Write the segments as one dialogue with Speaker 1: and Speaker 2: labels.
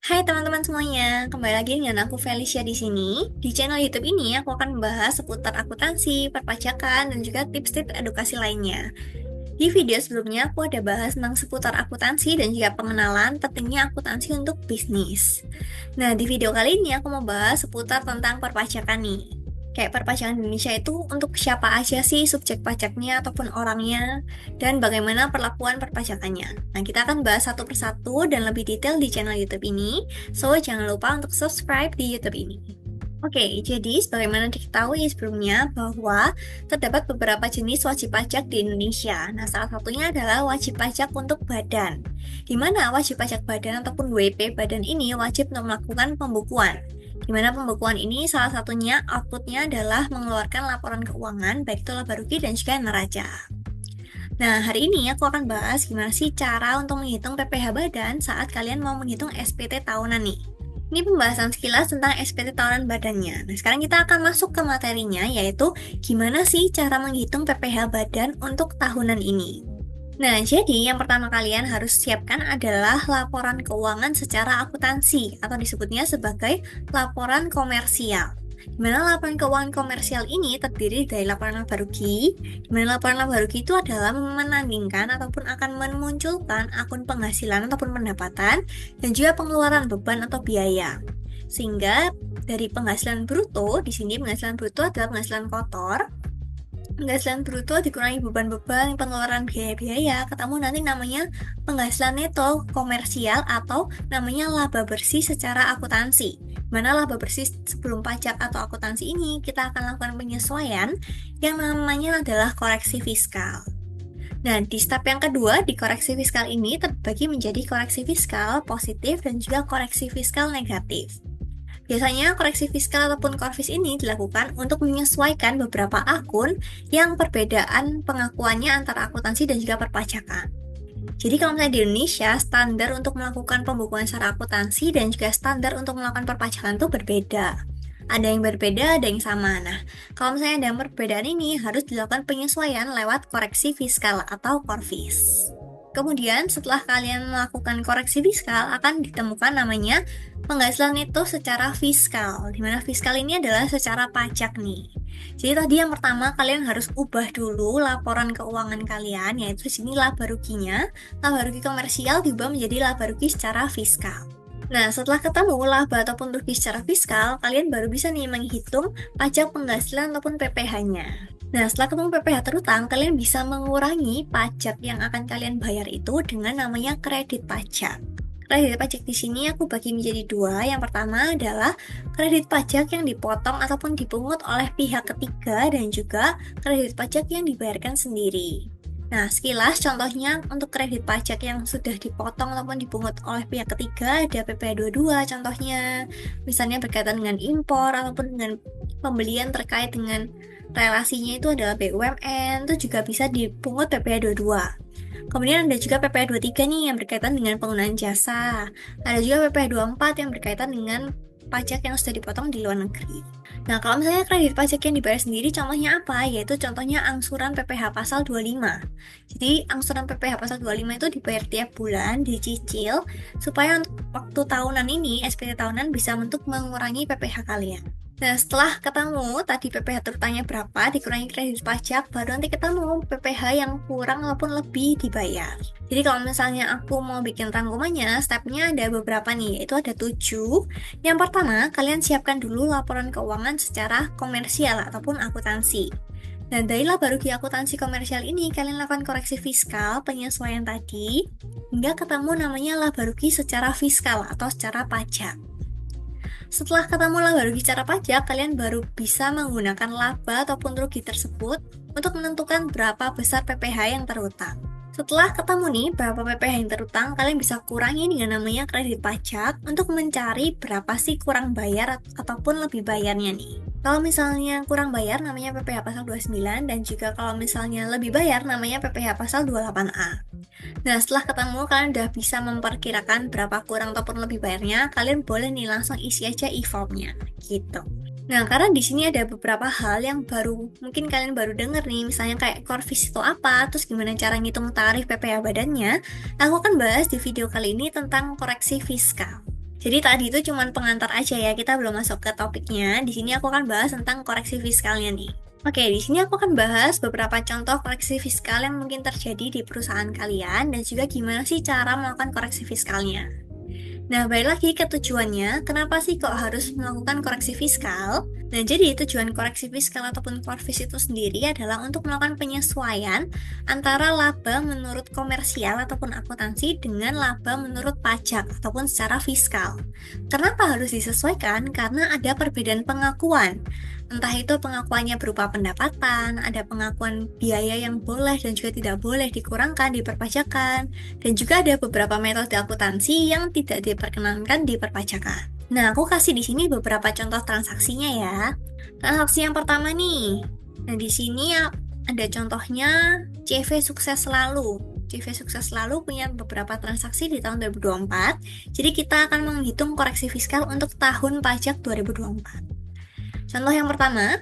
Speaker 1: Hai teman-teman semuanya, kembali lagi dengan aku Felicia di sini. Di channel YouTube ini aku akan membahas seputar akuntansi, perpajakan, dan juga tips-tips edukasi lainnya. Di video sebelumnya aku ada bahas tentang seputar akuntansi dan juga pengenalan pentingnya akuntansi untuk bisnis. Nah, di video kali ini aku mau bahas seputar tentang perpajakan nih. Kayak perpajakan Indonesia itu untuk siapa aja sih subjek pajaknya ataupun orangnya, dan bagaimana perlakuan perpajakannya. Nah, kita akan bahas satu persatu dan lebih detail di channel YouTube ini, so jangan lupa untuk subscribe di YouTube ini. Oke, jadi sebagaimana diketahui sebelumnya bahwa terdapat beberapa jenis wajib pajak di Indonesia. Nah, salah satunya adalah wajib pajak untuk badan, di mana wajib pajak badan ataupun WP badan ini wajib untuk melakukan pembukuan. Di mana pembukuan ini salah satunya outputnya adalah mengeluarkan laporan keuangan, baik itu laba rugi dan juga neraca. Nah, hari ini aku akan bahas gimana sih cara untuk menghitung PPh badan saat kalian mau menghitung SPT tahunan nih. Ini pembahasan sekilas tentang SPT tahunan badannya. Nah, sekarang kita akan masuk ke materinya, yaitu gimana sih cara menghitung PPh badan untuk tahunan ini. Nah, jadi yang pertama kalian harus siapkan adalah laporan keuangan secara akuntansi, atau disebutnya sebagai laporan komersial. Di mana laporan keuangan komersial ini terdiri dari laporan laba rugi, di mana laporan laba rugi itu adalah menandingkan ataupun akan memunculkan akun penghasilan ataupun pendapatan, dan juga pengeluaran beban atau biaya. Sehingga dari penghasilan bruto, di sini penghasilan bruto adalah penghasilan kotor, penghasilan bruto dikurangi beban-beban pengeluaran biaya-biaya, ketemu nanti namanya penghasilan neto komersial atau namanya laba bersih secara akuntansi. Mana laba bersih sebelum pajak atau akuntansi ini kita akan lakukan penyesuaian yang namanya adalah koreksi fiskal. Nah, di step yang kedua, di koreksi fiskal ini terbagi menjadi koreksi fiskal positif dan juga koreksi fiskal negatif. Biasanya koreksi fiskal ataupun korfis ini dilakukan untuk menyesuaikan beberapa akun yang perbedaan pengakuannya antara akuntansi dan juga perpajakan. Jadi kalau misalnya di Indonesia, standar untuk melakukan pembukuan secara akuntansi dan juga standar untuk melakukan perpajakan itu berbeda. Ada yang berbeda, ada yang sama. Nah, kalau misalnya ada perbedaan ini harus dilakukan penyesuaian lewat koreksi fiskal atau korfis. Kemudian setelah kalian melakukan koreksi fiskal akan ditemukan namanya penghasilan neto secara fiskal, di mana fiskal ini adalah secara pajak nih. Jadi tadi yang pertama kalian harus ubah dulu laporan keuangan kalian, yaitu di sini laba ruginya, laba rugi komersial diubah menjadi laba rugi secara fiskal. Nah, setelah ketemu laba ataupun rugi secara fiskal, kalian baru bisa nih menghitung pajak penghasilan ataupun PPh-nya. Nah, setelah ketemu PPh terutang, kalian bisa mengurangi pajak yang akan kalian bayar itu dengan namanya kredit pajak. Kredit pajak di sini aku bagi menjadi dua. Yang pertama adalah kredit pajak yang dipotong ataupun dipungut oleh pihak ketiga dan juga kredit pajak yang dibayarkan sendiri. Nah, sekilas contohnya untuk kredit pajak yang sudah dipotong ataupun dipungut oleh pihak ketiga ada PPh 22 contohnya. Misalnya berkaitan dengan impor ataupun dengan pembelian terkait dengan relasinya itu adalah BUMN, itu juga bisa dipungut PPh 22. Kemudian ada juga PPh 23 nih yang berkaitan dengan penggunaan jasa. Ada juga PPh 24 yang berkaitan dengan pajak yang sudah dipotong di luar negeri. Nah, kalau misalnya kredit pajak yang dibayar sendiri contohnya apa? Yaitu contohnya angsuran PPh pasal 25. Jadi, angsuran PPh pasal 25 itu dibayar tiap bulan, dicicil, supaya untuk waktu tahunan ini, SPT tahunan bisa untuk mengurangi PPh kalian. Nah, setelah ketemu tadi PPh terutangnya berapa, dikurangi kredit pajak, baru nanti ketemu PPh yang kurang maupun lebih dibayar. Jadi kalau misalnya aku mau bikin rangkumannya, stepnya ada beberapa nih, yaitu ada 7. Yang pertama, kalian siapkan dulu laporan keuangan secara komersial ataupun akuntansi. Dan dari laba rugi akuntansi komersial ini, kalian lakukan koreksi fiskal, penyesuaian tadi, hingga ketemu namanya laba rugi secara fiskal atau secara pajak. Setelah ketemu laba rugi secara pajak, kalian baru bisa menggunakan laba ataupun rugi tersebut untuk menentukan berapa besar PPh yang terutang. Setelah ketemu nih berapa PPh yang terutang, kalian bisa kurangi dengan namanya kredit pajak untuk mencari berapa sih kurang bayar ataupun lebih bayarnya nih. Kalau misalnya kurang bayar namanya PPh pasal 29 dan juga kalau misalnya lebih bayar namanya PPh pasal 28A. Nah, setelah ketemu kalian udah bisa memperkirakan berapa kurang ataupun lebih bayarnya, kalian boleh nih langsung isi aja e-formnya, gitu. Nah, karena di sini ada beberapa hal yang mungkin kalian baru denger nih, misalnya kayak korfis itu apa, terus gimana cara ngitung tarif PPh badannya, aku akan bahas di video kali ini tentang koreksi fiskal. Jadi tadi itu cuma pengantar aja ya, kita belum masuk ke topiknya. Di sini aku akan bahas tentang koreksi fiskalnya nih. Oke, di sini aku akan bahas beberapa contoh koreksi fiskal yang mungkin terjadi di perusahaan kalian dan juga gimana sih cara melakukan koreksi fiskalnya. Nah, balik lagi ke tujuannya, kenapa sih kok harus melakukan koreksi fiskal? Nah, jadi tujuan koreksi fiskal ataupun korfis itu sendiri adalah untuk melakukan penyesuaian antara laba menurut komersial ataupun akuntansi dengan laba menurut pajak ataupun secara fiskal. Kenapa harus disesuaikan? Karena ada perbedaan pengakuan. Entah itu pengakuannya berupa pendapatan, ada pengakuan biaya yang boleh dan juga tidak boleh dikurangkan di perpajakan, dan juga ada beberapa metode akuntansi yang tidak diperkenankan di perpajakan. Nah, aku kasih di sini beberapa contoh transaksinya ya. Transaksi yang pertama nih. Nah, di sini ya ada contohnya CV Sukses Selalu. CV Sukses Selalu punya beberapa transaksi di tahun 2024. Jadi kita akan menghitung koreksi fiskal untuk tahun pajak 2024. Contoh yang pertama,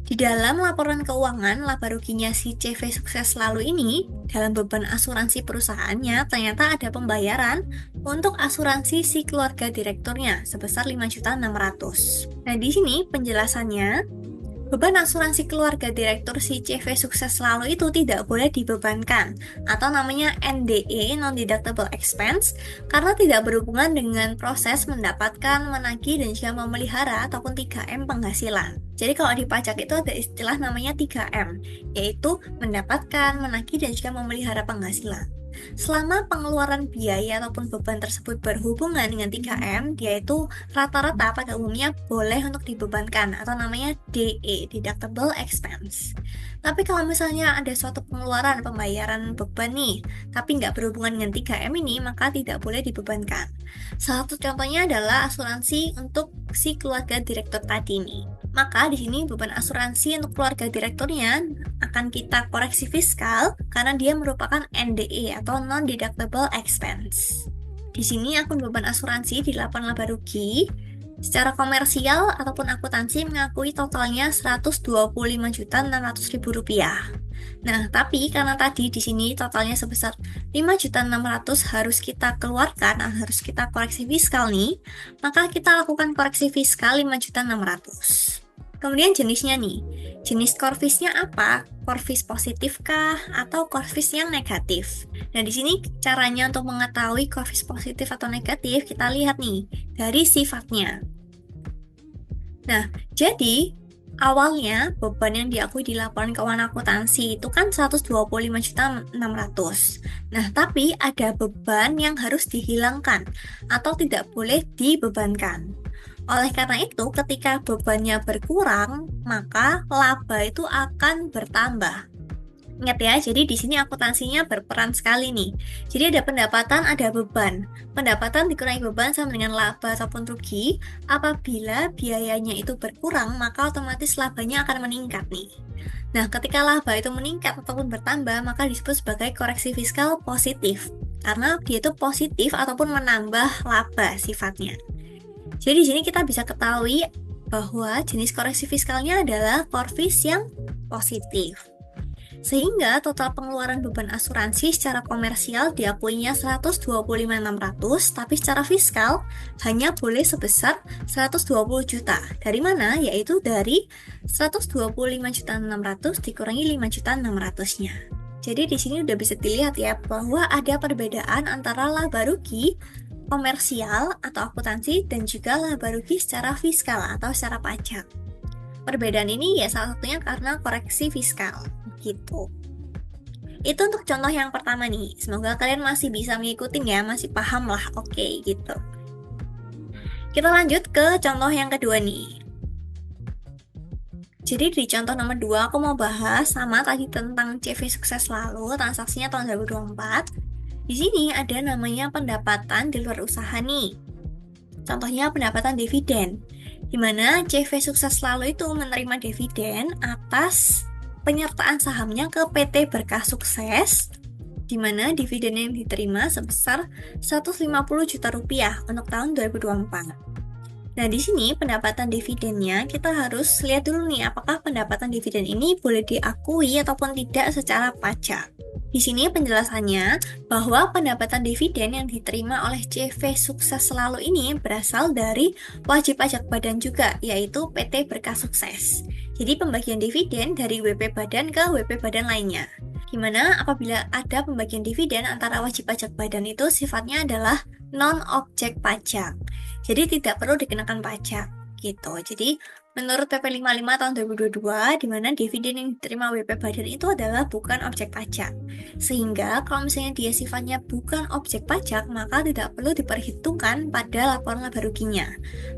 Speaker 1: di dalam laporan keuangan laba ruginya si CV Sukses Selalu ini, dalam beban asuransi perusahaannya ternyata ada pembayaran untuk asuransi si keluarga direkturnya sebesar 5.600.000. Nah, di sini penjelasannya, beban asuransi keluarga direktur si CV Sukses Selalu itu tidak boleh dibebankan atau namanya NDE (Non-Deductible Expense) karena tidak berhubungan dengan proses mendapatkan, menagih, dan juga memelihara ataupun 3M penghasilan. Jadi kalau di pajak itu ada istilah namanya 3M, yaitu mendapatkan, menagih, dan juga memelihara penghasilan. Selama pengeluaran biaya ataupun beban tersebut berhubungan dengan 3M, dia itu rata-rata pada umumnya boleh untuk dibebankan atau namanya DE (Deductible Expense). Tapi kalau misalnya ada suatu pengeluaran pembayaran beban nih, tapi nggak berhubungan dengan 3M ini, maka tidak boleh dibebankan. Salah satu contohnya adalah asuransi untuk si keluarga direktur tadi nih. Maka di sini beban asuransi untuk keluarga direkturnya akan kita koreksi fiskal karena dia merupakan NDE atau Non-Deductible Expense. Di sini akun beban asuransi di laporan laba rugi secara komersial ataupun akuntansi mengakui totalnya Rp125.600.000. Nah, tapi karena tadi di sini totalnya sebesar 5.600.000 harus kita keluarkan, harus kita koreksi fiskal nih, maka kita lakukan koreksi fiskal 5.600.000. Kemudian jenisnya nih, jenis korfisnya apa? Korfis positif kah atau korfis yang negatif? Nah, di sini caranya untuk mengetahui korfis positif atau negatif kita lihat nih dari sifatnya. Nah, jadi awalnya beban yang diakui di laporan keuangan akuntansi itu kan 125.600.000. Nah, tapi ada beban yang harus dihilangkan atau tidak boleh dibebankan. Oleh karena itu, ketika bebannya berkurang, maka laba itu akan bertambah. Ingat ya, jadi di sini akuntansinya berperan sekali nih. Jadi ada pendapatan, ada beban. Pendapatan dikurangi beban sama dengan laba ataupun rugi. Apabila biayanya itu berkurang, maka otomatis labanya akan meningkat nih. Nah, ketika laba itu meningkat ataupun bertambah, maka disebut sebagai koreksi fiskal positif. Karena dia itu positif ataupun menambah laba sifatnya. Jadi di sini kita bisa ketahui bahwa jenis koreksi fiskalnya adalah korfis yang positif. Sehingga total pengeluaran beban asuransi secara komersial diakuinya 125.600, tapi secara fiskal hanya boleh sebesar 120 juta. Dari mana? Yaitu dari 125.600 dikurangi 5.600-nya. Jadi di sini udah bisa dilihat ya bahwa ada perbedaan antara laba rugi komersial atau akuntansi dan juga laba rugi secara fiskal atau secara pajak. Perbedaan ini ya salah satunya karena koreksi fiskal gitu. Itu untuk contoh yang pertama nih. Semoga kalian masih bisa mengikuti ya, masih paham lah. Oke, gitu. Kita lanjut ke contoh yang kedua nih. Jadi di contoh nomor 2 aku mau bahas sama tadi tentang CV Sukses Selalu, transaksinya tahun 2024. Di sini ada namanya pendapatan di luar usaha nih. Contohnya pendapatan dividen, di mana CV Sukses Selalu itu menerima dividen atas penyertaan sahamnya ke PT Berkah Sukses, di mana dividen yang diterima sebesar 150 juta rupiah untuk tahun 2024. Nah, di sini pendapatan dividennya kita harus lihat dulu nih apakah pendapatan dividen ini boleh diakui ataupun tidak secara pajak. Di sini penjelasannya bahwa pendapatan dividen yang diterima oleh CV Sukses Selalu ini berasal dari wajib pajak badan juga, yaitu PT Berkah Sukses. Jadi pembagian dividen dari WP badan ke WP badan lainnya. Dimana apabila ada pembagian dividen antara wajib pajak badan itu sifatnya adalah non-objek pajak. Jadi tidak perlu dikenakan pajak gitu. Jadi menurut PP 55 tahun 2022, di mana dividen yang diterima WP badan itu adalah bukan objek pajak. Sehingga kalau misalnya dia sifatnya bukan objek pajak, maka tidak perlu diperhitungkan pada laporan laba ruginya.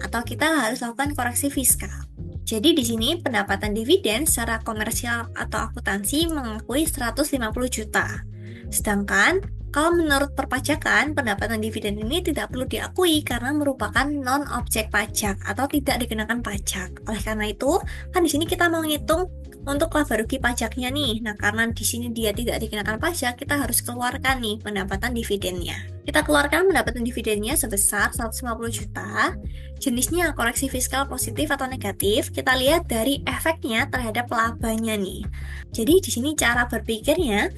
Speaker 1: Atau kita harus lakukan koreksi fiskal. Jadi di sini pendapatan dividen secara komersial atau akuntansi mengakui 150 juta. Sedangkan kalau menurut perpajakan, pendapatan dividen ini tidak perlu diakui karena merupakan non-objek pajak atau tidak dikenakan pajak. Oleh karena itu, kan di sini kita mau ngitung untuk laba rugi pajaknya nih. Nah, karena di sini dia tidak dikenakan pajak, kita harus keluarkan nih pendapatan dividennya. Kita keluarkan pendapatan dividennya sebesar 150 juta. Jenisnya koreksi fiskal positif atau negatif, kita lihat dari efeknya terhadap labanya nih. Jadi di sini cara berpikirnya,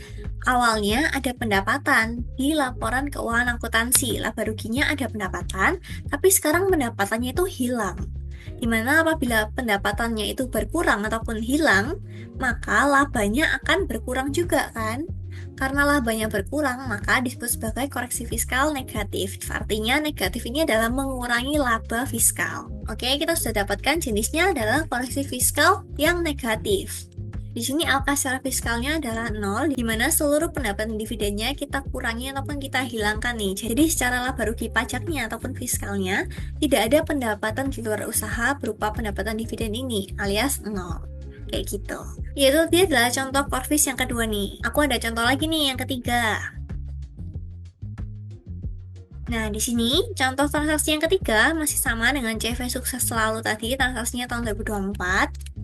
Speaker 1: awalnya ada pendapatan di laporan keuangan akuntansi, laba ruginya ada pendapatan, tapi sekarang pendapatannya itu hilang. Dimana apabila pendapatannya itu berkurang ataupun hilang, maka labanya akan berkurang juga kan? Karena labanya berkurang, maka disebut sebagai koreksi fiskal negatif. Artinya negatif ini adalah mengurangi laba fiskal. Oke, kita sudah dapatkan jenisnya adalah koreksi fiskal yang negatif. Di sini angka secara fiskalnya adalah 0, di mana seluruh pendapatan dividennya kita kurangi ataupun kita hilangkan nih. Jadi secara laba rugi pajaknya ataupun fiskalnya, tidak ada pendapatan di luar usaha berupa pendapatan dividen ini, alias 0. Kayak gitu. Yaitu dia adalah contoh korvis yang kedua nih. Aku ada contoh lagi nih yang ketiga. Nah, di sini contoh transaksi yang ketiga masih sama dengan CV Sukses Selalu tadi, transaksinya tahun 2024.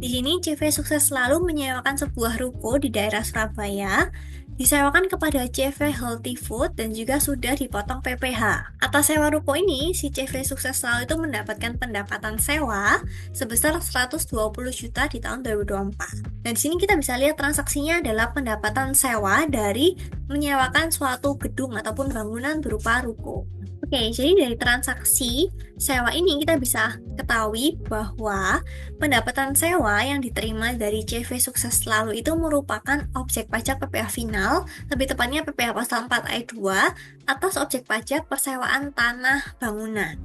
Speaker 1: Di sini CV Sukses Selalu menyewakan sebuah ruko di daerah Surabaya, disewakan kepada CV Healthy Food dan juga sudah dipotong PPh. Atas sewa ruko ini, si CV Sukses Selalu itu mendapatkan pendapatan sewa sebesar 120 juta di tahun 2024. Dan di sini kita bisa lihat transaksinya adalah pendapatan sewa dari menyewakan suatu gedung ataupun bangunan berupa ruko. Oke, jadi dari transaksi sewa ini kita bisa ketahui bahwa pendapatan sewa yang diterima dari CV Sukses Selalu itu merupakan objek pajak PPh final, lebih tepatnya PPh pasal 4 ayat 2 atas objek pajak persewaan tanah bangunan.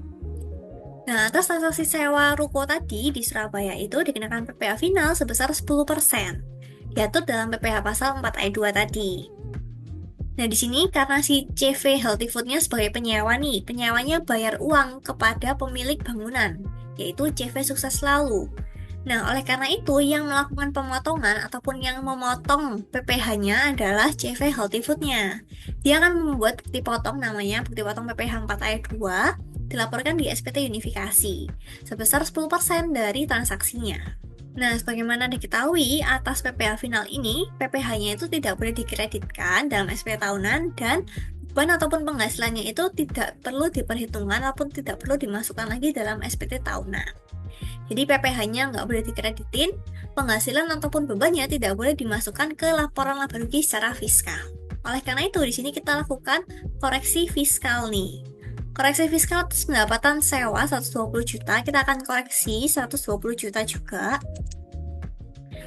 Speaker 1: Nah, atas transaksi sewa ruko tadi di Surabaya itu dikenakan PPh final sebesar 10%, diatur dalam PPh pasal 4 ayat 2 tadi. Nah, di sini karena si CV Healthy Food-nya sebagai penyewa nih, penyewanya bayar uang kepada pemilik bangunan, yaitu CV Sukses Selalu. Nah, oleh karena itu, yang melakukan pemotongan ataupun yang memotong PPh-nya adalah CV Healthy Food-nya. Dia akan membuat bukti potong namanya bukti potong PPh 4 ayat 2, dilaporkan di SPT Unifikasi, sebesar 10% dari transaksinya. Nah, sebagaimana diketahui, atas PPh final ini, PPh-nya itu tidak boleh dikreditkan dalam SPT tahunan dan beban ataupun penghasilannya itu tidak perlu diperhitungkan ataupun tidak perlu dimasukkan lagi dalam SPT tahunan. Jadi PPh-nya nggak boleh dikreditin, penghasilan ataupun bebannya tidak boleh dimasukkan ke laporan laba rugi secara fiskal. Oleh karena itu, di sini kita lakukan koreksi fiskal nih. Koreksi fiskal atas pendapatan sewa 120 juta, kita akan koreksi 120 juta juga.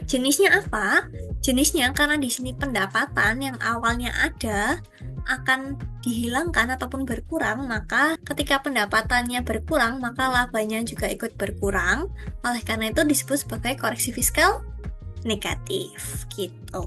Speaker 1: Jenisnya apa? Jenisnya karena di sini pendapatan yang awalnya ada akan dihilangkan ataupun berkurang, maka ketika pendapatannya berkurang, maka labanya juga ikut berkurang. Oleh karena itu disebut sebagai koreksi fiskal negatif, gitu.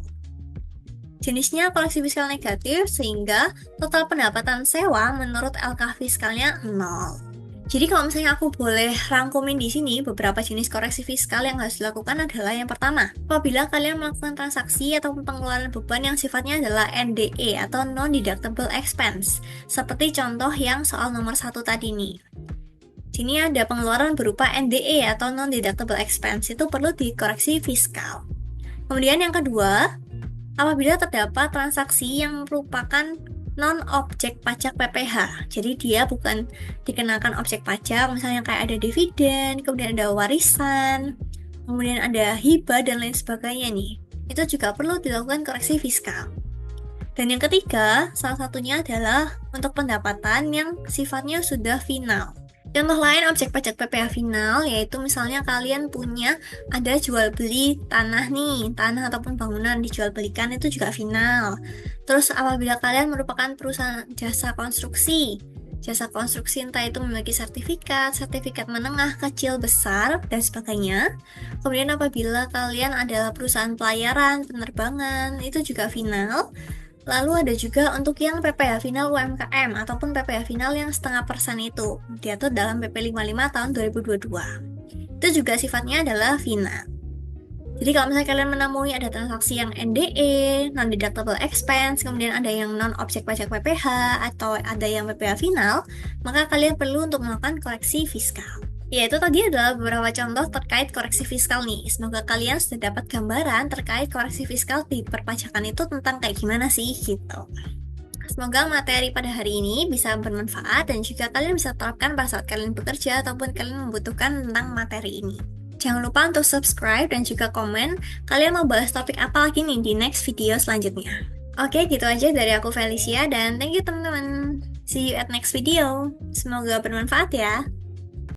Speaker 1: Jenisnya koreksi fiskal negatif sehingga total pendapatan sewa menurut LK fiskalnya 0. Jadi kalau misalnya aku boleh rangkumin di sini beberapa jenis koreksi fiskal yang harus dilakukan adalah yang pertama, apabila kalian melakukan transaksi ataupun pengeluaran beban yang sifatnya adalah NDE atau non-deductible expense, seperti contoh yang soal nomor 1 tadi nih. Sini ada pengeluaran berupa NDE atau non-deductible expense, itu perlu dikoreksi fiskal. Kemudian yang kedua, apabila terdapat transaksi yang merupakan non-objek pajak PPh, jadi dia bukan dikenakan objek pajak, misalnya kayak ada dividen, kemudian ada warisan, kemudian ada hibah dan lain sebagainya nih. itu juga perlu dilakukan koreksi fiskal. Dan yang ketiga, salah satunya adalah untuk pendapatan yang sifatnya sudah final. Contoh lain objek pajak PPh final yaitu misalnya kalian punya ada jual beli tanah nih, tanah ataupun bangunan dijual belikan itu juga final. Terus apabila kalian merupakan perusahaan jasa konstruksi entah itu memiliki sertifikat, sertifikat menengah, kecil, besar, dan sebagainya. Kemudian apabila kalian adalah perusahaan pelayaran, penerbangan, itu juga final. Lalu ada juga untuk yang PPh final UMKM ataupun PPh final yang 0,5% itu diatur dalam PP 55 tahun 2022. Itu juga sifatnya adalah final. Jadi kalau misalnya kalian menemui ada transaksi yang NDE, non-deductible expense, kemudian ada yang non-objek pajak PPh, atau ada yang PPh final, maka kalian perlu untuk melakukan koreksi fiskal. Ya, itu tadi adalah beberapa contoh terkait koreksi fiskal nih. Semoga kalian sudah dapat gambaran terkait koreksi fiskal di perpajakan itu tentang kayak gimana sih gitu. Semoga materi pada hari ini bisa bermanfaat dan juga kalian bisa terapkan pada saat kalian bekerja ataupun kalian membutuhkan tentang materi ini. Jangan lupa untuk subscribe dan juga komen kalian mau bahas topik apa lagi nih di next video selanjutnya. Oke, gitu aja dari aku Felicia dan thank you teman-teman. See you at next video. Semoga bermanfaat ya.